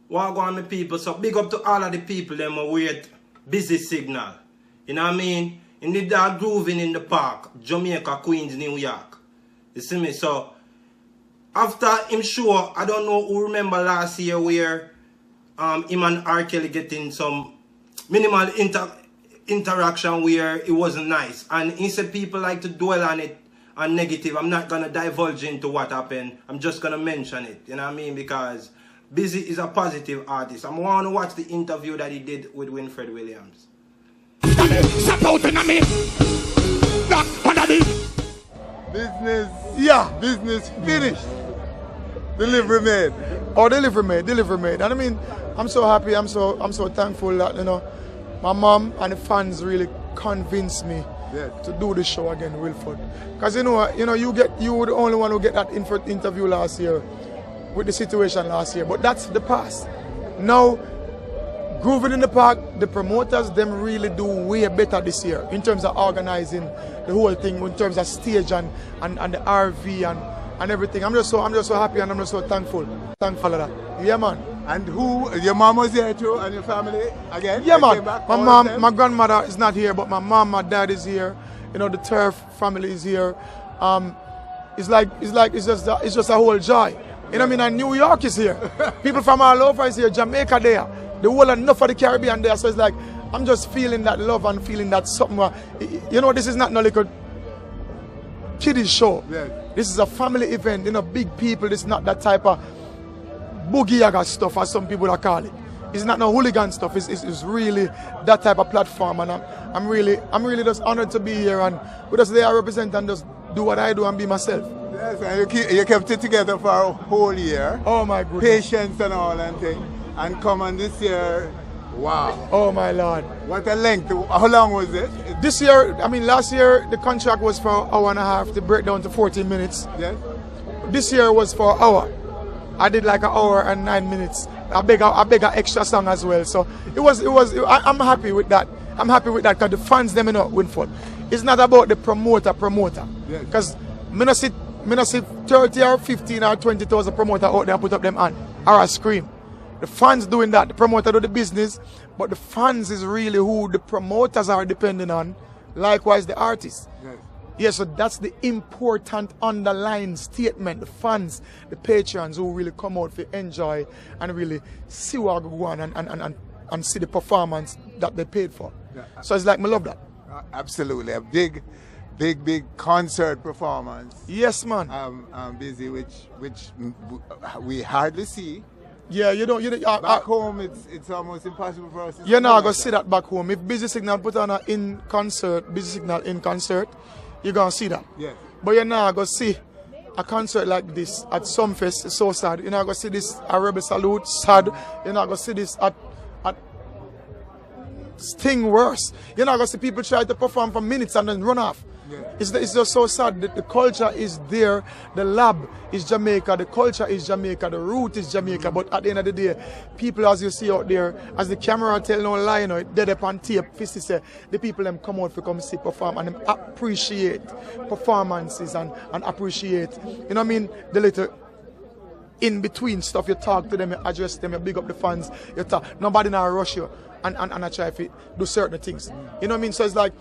Walk on my people. So big up to all of the people them who wait busy signal. You know what I mean? In the dark grooving in the park, Jamaica, Queens, New York. You see me? So after him show, I don't know who remember last year where him and R. Kelly getting some minimal interaction where it wasn't nice. And he said people like to dwell on it and negative. I'm not gonna divulge into what happened. I'm just gonna mention it. You know what I mean? Because Busy is a positive artist. I'm want to watch the interview that he did with Winfred Williams. Business, yeah, business finished. Delivery made. Oh, delivery made. And I mean, I'm so happy, I'm so thankful that, you know, my mom and the fans really convinced me to do the show again, Wilford. Because you were the only one who get that interview last year with the situation last year. But that's the past. Now, Grooving in the Park, the promoters, them really do way better this year in terms of organizing the whole thing, in terms of stage and the RV and everything. I'm just so happy and I'm just so thankful for that. Yeah, man. And your mom was here too, and your family again? Yeah, man. My grandmother is not here, but my mom, my dad is here. You know, the Turf family is here. It's just a whole joy. You know what I mean? And New York is here. People from all over is here. Jamaica there. The whole enough of the Caribbean there. So it's like, I'm just feeling that love and feeling that something. You know, this is not no little kiddies show. Yeah. This is a family event. You know, big people. This is not that type of boogie yaga stuff, as some people are calling it. It's not no hooligan stuff. It's really that type of platform. And I'm really just honored to be here. And we just there represent and just do what I do and be myself. Yes, and you kept it together for a whole year. Oh my goodness. Patience and all and things. And come on this year, wow. Oh my Lord. What a length. How long was it? This year, I mean last year the contract was for an hour and a half to break down to 14 minutes. Yes. This year was for an hour. I did like an hour and 9 minutes. I beg an extra song as well. So I'm happy with that. I'm happy with that because the fans them Winford. It's not about the promoter. Because me not see 30 or 15 or 20,000 promoter out there and put up them hand or a scream. The fans doing that, the promoter do the business, but the fans is really who the promoters are depending on, likewise the artists. Yes. Yeah, so that's the important underlying statement. The fans, the patrons who really come out to enjoy and really see what go on and see the performance that they paid for. Yeah. So it's like, I love that. Absolutely, a big concert performance. Yes, man. Busy, which we hardly see. Yeah, you don't. Back home, it's almost impossible for us. You're not gonna see that back home. If Busy Signal put on Busy Signal in concert, you're gonna see that. Yeah. But you're not gonna see a concert like this at Sumfest. It's so sad. You're not gonna see this at Rebel Salute. Sad. You're not gonna see this at Sting worse. You're not gonna see people try to perform for minutes and then run off. Yeah. It's just so sad that the culture is there, the lab is Jamaica, the culture is Jamaica, the root is Jamaica, but at the end of the day, people as you see out there, as the camera tell no lie, you know, dead up on tape, say, the people them come out to come see perform and them appreciate performances and appreciate, you know what I mean, the little in between stuff. You talk to them, you address them, you big up the fans, you talk, nobody now rush you and I try to do certain things. You know what I mean? So it's like,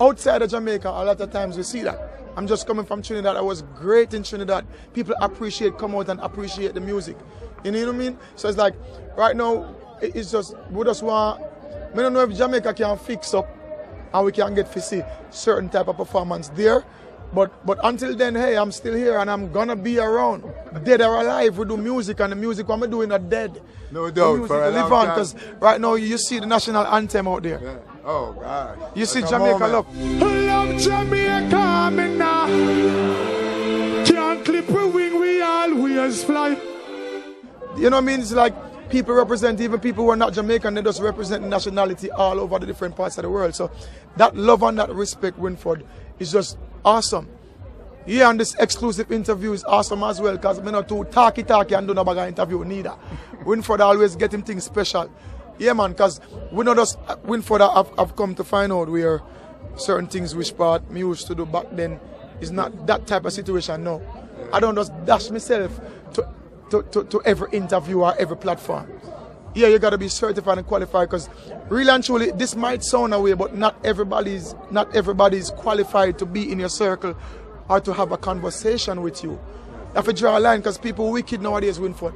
outside of Jamaica, a lot of times we see that. I'm just coming from Trinidad. I was great in Trinidad. People come out and appreciate the music. You know what I mean? So it's like, right now, it's just, we just want, I don't know if Jamaica can fix up and we can get to see certain type of performance there. But until then, hey, I'm still here and I'm gonna be around. Dead or alive, we do music and the music what I'm doing are dead. No doubt, for a long time. Because right now you see the national anthem out there. Yeah. Oh, God. You see Jamaica love. Love Jamaica, me now. Can't clip a wing, we always fly. You know what I mean? It's like people represent, even people who are not Jamaican, they just represent nationality all over the different parts of the world. So that love and that respect, Winford, is just awesome. Yeah, and this exclusive interview is awesome as well, because I'm not too talky and do no bag interview neither. Winford always getting things special. Yeah, man, because we not just Winford have come to find out where certain things which part me used to do back then is not that type of situation now. I don't just dash myself to every interview or every platform. yeah, you gotta be certified and qualified, because really and truly, this might sound away, but not everybody's qualified to be in your circle or to have a conversation with you. You have to draw a line, because people wicked nowadays win fun.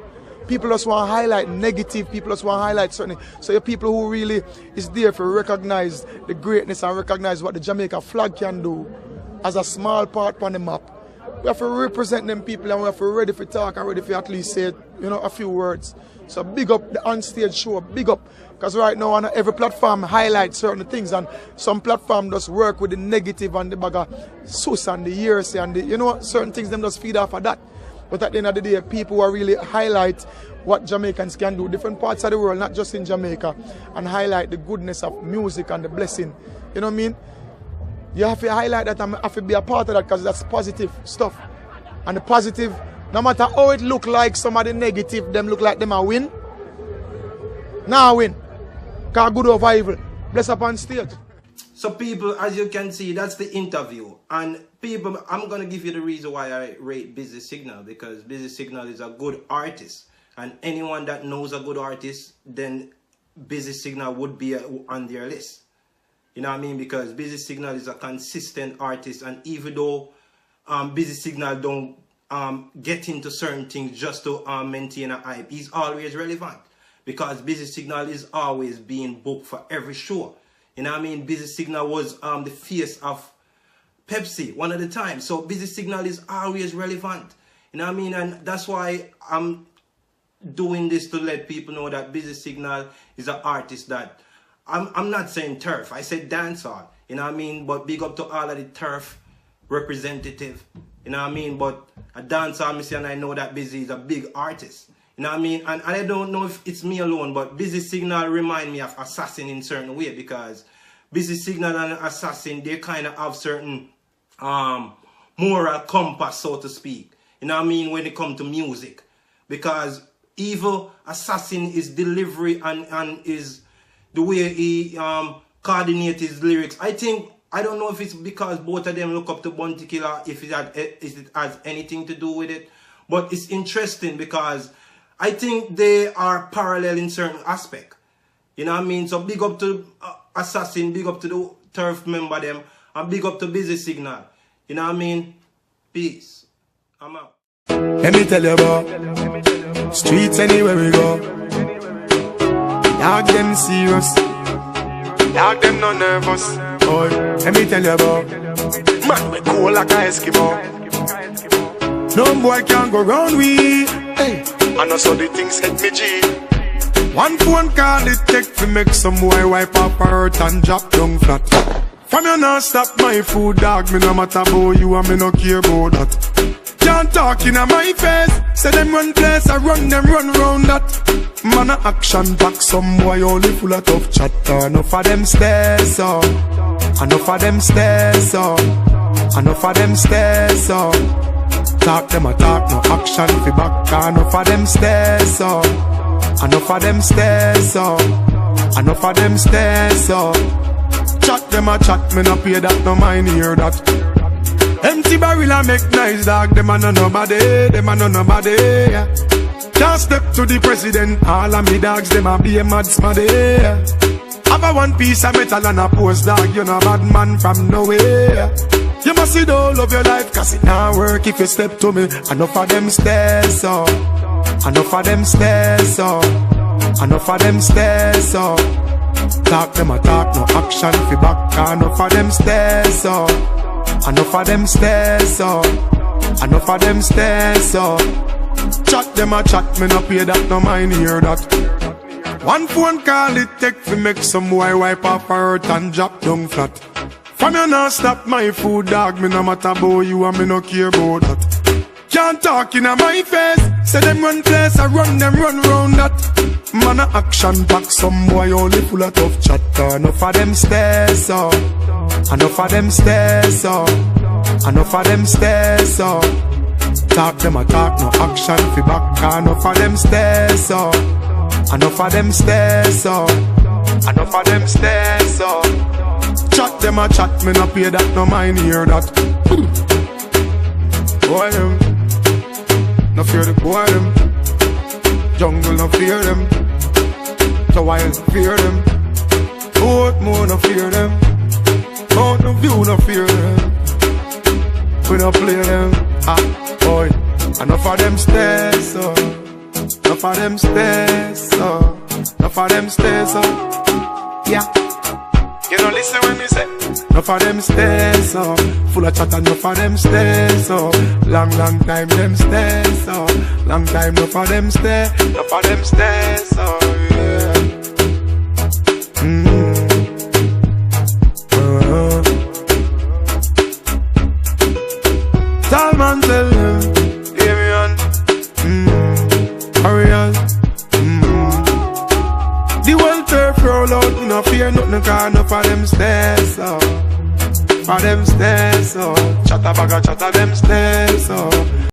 People just want to highlight negative, people just want to highlight certain. So your people who really is there to recognize the greatness and recognize what the Jamaica flag can do as a small part on the map. We have to represent them people, and we have to ready for talk and ready for at least say, you know, a few words. So big up the on-stage show, big up. Because right now on every platform highlights certain things, and some platform just work with the negative and the bag of sus and the hearsay and the, you know, certain things them just feed off of that. But at the end of the day, people who really highlight what Jamaicans can do, different parts of the world, not just in Jamaica, and highlight the goodness of music and the blessing. You know what I mean? You have to highlight that and have to be a part of that, because that's positive stuff. And the positive, no matter how it look like some of the negative, them look like them a win. Now win. Because good over evil. Bless up on stage. So people, as you can see, that's the interview. And people, I'm going to give you the reason why I rate Busy Signal, because Busy Signal is a good artist. And anyone that knows a good artist, then Busy Signal would be on their list. You know what I mean? Because Busy Signal is a consistent artist, and even though Busy Signal don't get into certain things just to maintain a hype, he's always relevant. Because Busy Signal is always being booked for every show. You know what I mean? Busy Signal was the face of Pepsi one of the time. So Busy Signal is always relevant. You know what I mean? And that's why I'm doing this, to let people know that Busy Signal is an artist that I'm not saying turf, I said dancehall, you know what I mean? But big up to all of the turf representative, you know what I mean? But a dancehall, and I know that Busy is a big artist, you know what I mean? And I don't know if it's me alone, but Busy Signal remind me of Assassin in certain way, because Busy Signal and Assassin, they kind of have certain moral compass, so to speak, you know what I mean, when it comes to music. Because even Assassin is delivery and is the way he coordinates his lyrics. I don't know if it's because both of them look up to Bounty Killer, if it has anything to do with it. But it's interesting because I think they are parallel in certain aspect. You know what I mean? So big up to Assassin, big up to the turf member them, and big up to Busy Signal. You know what I mean? Peace. I'm out. Let me tell you about streets anywhere we go. Dog them serious, dog them no nervous. Boy, let me tell you about man we cool like a Eskimo. No boy can go round we. Hey, I know so the things hit me G. One phone call it take to make some boy wipe up her hurt and drop down flat. From you not stop my food, dog. Me no matter about you and me no care about that. Can't talk in my face. Say them run place, I run them run round that. Man a action back, some boy only full of tough chatter. Enough of them stairs up, enough of them stairs up, enough of them stairs up. Talk them a talk, no action fi back. Enough of them stairs up, enough of them stairs up, enough of them stairs up. Chat them a chat, me no pay that, no mind hear that. Empty barrel a make nice dog, them a no nobody, them a no nobody, yeah. Can't step to the president, all of me dogs, them a be a mad smaddy, yeah. Have a one piece of metal and a post dog, you know bad man from nowhere. You must see the whole of your life, cause it not work if you step to me. Enough of them stairs up, enough of them stairs up, enough of them stairs up. Talk them a talk, no action fi back. Enough of them stairs up, enough of them stairs up, enough of them stairs up. Chat them a chat, me no pay that, no mind hear that. One phone call it take fi make some boy wipe up her hurt and drop down flat. From you not stop my food, dog. Me no matter about you and me no care about that. Can't talk in my face. Say them run place, I run them run round that. Man a action back, some boy only full of tough chatter. Enough of them stairs up, enough of them stairs up, enough of them stairs up. Talk them a talk, no action fi back. Enough of them stairs up, enough of them stairs up, enough of them stairs up. Chat them a chat, me no pay that, no mind hear that. Boy them, no fear the boy them. Jungle no fear them. So while fear them, what more no fear them, out of view no fear them. We don't play them, boy. Enough of them stairs, enough of them stairs, enough of them stairs, yeah. You don't listen when me say. Enough of them stairs, full of chat, enough of them stairs, long time them stairs, long time enough of them stairs, enough of them stairs, yeah. Tall man tell them, hear me on, hurry on, The world turf roll out, we no fear nothing, cause enough of them stairs, for them stairs, chatter bagger, chatter them stairs,